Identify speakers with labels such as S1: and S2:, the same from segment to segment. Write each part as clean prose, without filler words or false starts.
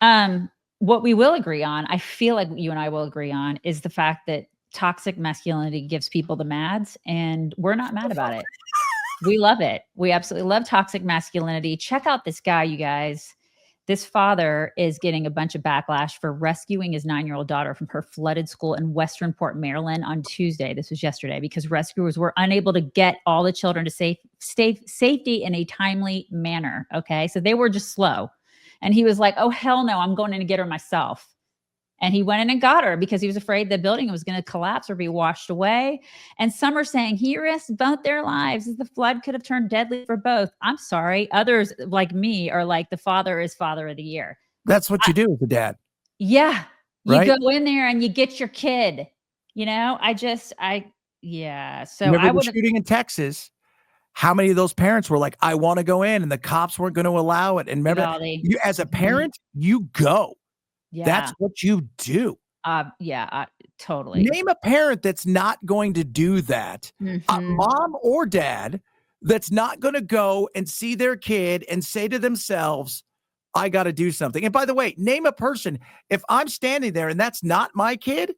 S1: Um, what we will agree on, I feel like you and I will agree on, is the fact that toxic masculinity gives people the mads, and we're not mad about it. We love it. We absolutely love toxic masculinity. Check out this guy, you guys. This father is getting a bunch of backlash for rescuing his 9-year-old daughter from her flooded school in Westernport, Maryland on Tuesday. This was yesterday because rescuers were unable to get all the children to safety in a timely manner. Okay. So they were just slow. And he was like, oh, hell no, I'm going in to get her myself. And he went in and got her because he was afraid the building was going to collapse or be washed away. And some are saying he risked both their lives as the flood could have turned deadly for both. I'm sorry. Others like me are like, the father is father of the year.
S2: That's what you do as a dad.
S1: Yeah. You
S2: right?
S1: go in there and you get your kid, yeah. So
S2: Remember
S1: I
S2: the
S1: would,
S2: shooting in Texas? How many of those parents were like, I want to go in, and the cops weren't going to allow it? And remember, you as a parent, you go. That's
S1: yeah.
S2: what you do.
S1: Yeah, totally.
S2: Name a parent that's not going to do that. Mom or dad that's not going to go and see their kid and say to themselves, I got to do something. And by the way, name a person. If I'm standing there and that's not my kid,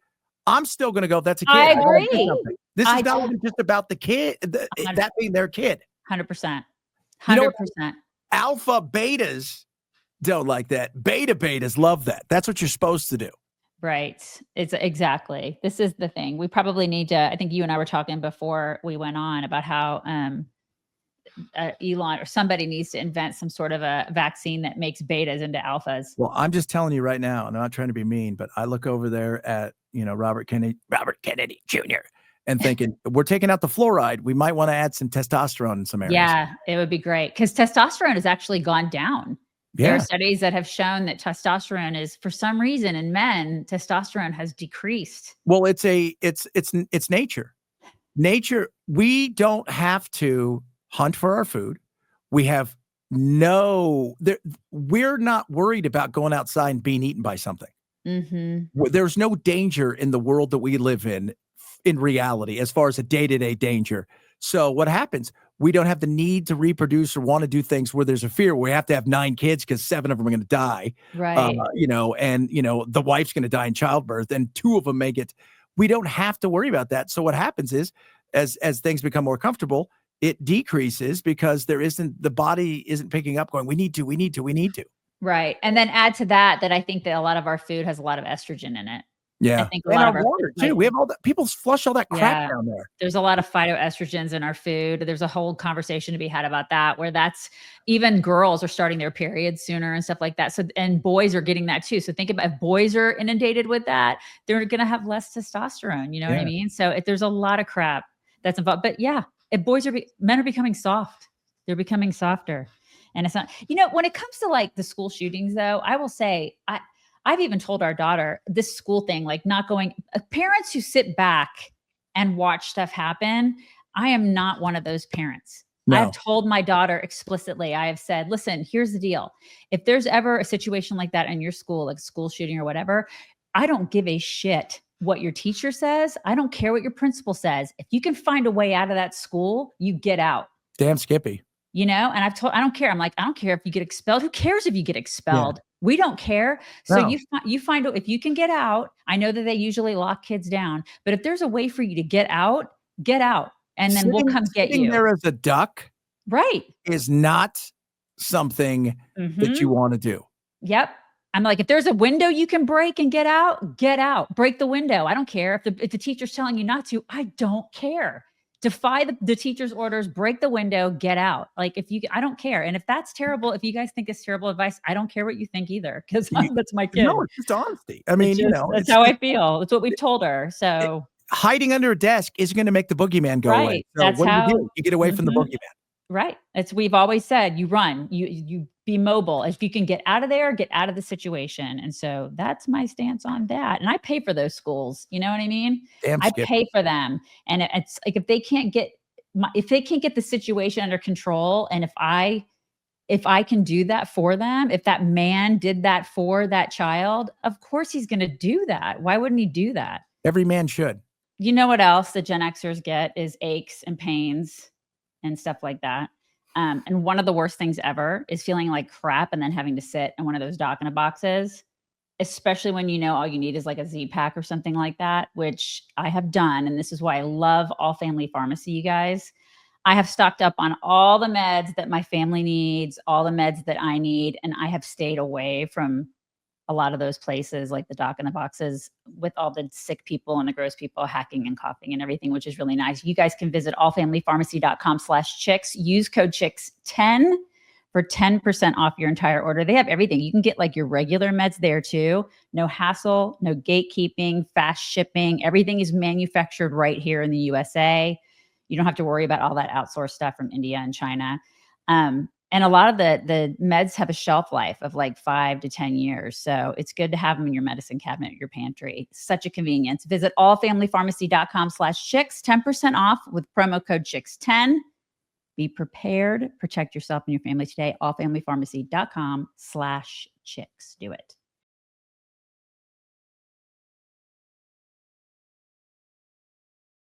S2: I'm still going to go, that's a kid.
S1: I
S2: gotta do
S1: agree.
S2: something. This is not even just about the kid, that being their kid.
S1: 100%.
S2: You know
S1: 100%.
S2: Alpha betas don't like that. Beta betas love that. That's what you're supposed to do.
S1: Right. It's exactly. This is the thing. We probably need to, I think you and I were talking before we went on about how Elon or somebody needs to invent some sort of a vaccine that makes betas into alphas.
S2: Well, I'm just telling you right now, and I'm not trying to be mean, but I look over there at, Robert Kennedy Jr. and thinking, we're taking out the fluoride. We might want to add some testosterone in some areas.
S1: Yeah, it would be great because testosterone has actually gone down.
S2: Yeah.
S1: There are studies that have shown that testosterone is, for some reason, in men, testosterone has decreased.
S2: Well, it's nature. Nature. We don't have to hunt for our food. We have we're not worried about going outside and being eaten by something. There's no danger in the world that we live in reality, as far as a day-to-day danger. So what happens? We don't have the need to reproduce or want to do things where there's a fear. We have to have 9 kids because 7 of them are going to die.
S1: Right.
S2: The wife's going to die in childbirth and 2 of them may get. We don't have to worry about that. So what happens is, as things become more comfortable, it decreases because the body isn't picking up going, we need to.
S1: Right. And then add to that I think that a lot of our food has a lot of estrogen in it.
S2: Yeah.
S1: I think a lot of our
S2: water too. We have all that. People flush all that crap down there.
S1: There's a lot of phytoestrogens in our food. There's a whole conversation to be had about that, where that's even girls are starting their periods sooner and stuff like that. So, and boys are getting that too. So think about if boys are inundated with that, they're going to have less testosterone. You know what I mean? So there's a lot of crap that's involved, but yeah, if men are becoming soft, they're becoming softer. And it's not, when it comes to like the school shootings though, I will say, I've even told our daughter this school thing, like not going, parents who sit back and watch stuff happen. I am not one of those parents. No. I've told my daughter explicitly, I have said, listen, here's the deal. If there's ever a situation like that in your school, like school shooting or whatever, I don't give a shit what your teacher says. I don't care what your principal says. If you can find a way out of that school, you get out.
S2: Damn Skippy.
S1: And I don't care. I'm like, I don't care if you get expelled. Who cares if you get expelled? Yeah. We don't care. So you find out if you can get out. I know that they usually lock kids down, but if there's a way for you to get out, and then we'll come get you.
S2: Sitting there as a duck,
S1: right,
S2: is not something that you want to do.
S1: Yep. I'm like, if there's a window you can break and get out, break the window. I don't care if the teacher's telling you not to. I don't care. Defy the teacher's orders, break the window, get out. Like I don't care. And if that's terrible, if you guys think it's terrible advice, I don't care what you think either. Cause that's my kid.
S2: No, it's just honesty. I mean,
S1: that's how I feel. It's what we've told her. So
S2: hiding under a desk isn't going to make the boogeyman go away. So
S1: that's
S2: what do? You get away from the boogeyman.
S1: Right. We've always said, you run, you be mobile. If you can get out of there, get out of the situation. And so that's my stance on that. And I pay for those schools. You know what I mean? I pay for them. And it's like, if they can't get the situation under control, and if I can do that for them, if that man did that for that child, of course he's going to do that. Why wouldn't he do that?
S2: Every man should.
S1: You know what else the Gen Xers get is aches and pains and stuff like that. And one of the worst things ever is feeling like crap and then having to sit in one of those doc in a boxes, especially when you know all you need is like a Z pack or something like that, which I have done. And this is why I love All Family Pharmacy, you guys. I have stocked up on all the meds that my family needs, all the meds that I need, and I have stayed away from a lot of those places like the doc in the boxes with all the sick people and the gross people hacking and coughing and everything, which is really nice. You guys can visit allfamilypharmacy.com/chicks. Use code chicks10 for 10% off your entire order. They have everything. You can get like your regular meds there too. No hassle, no gatekeeping, fast shipping. Everything is manufactured right here in the USA. You don't have to worry about all that outsourced stuff from India and China. And a lot of the meds have a shelf life of like 5 to 10 years. So it's good to have them in your medicine cabinet, your pantry. Such a convenience. Visit allfamilypharmacy.com/chicks, 10% off with promo code chicks10. Be prepared. Protect yourself and your family today. Allfamilypharmacy.com/chicks. Do it.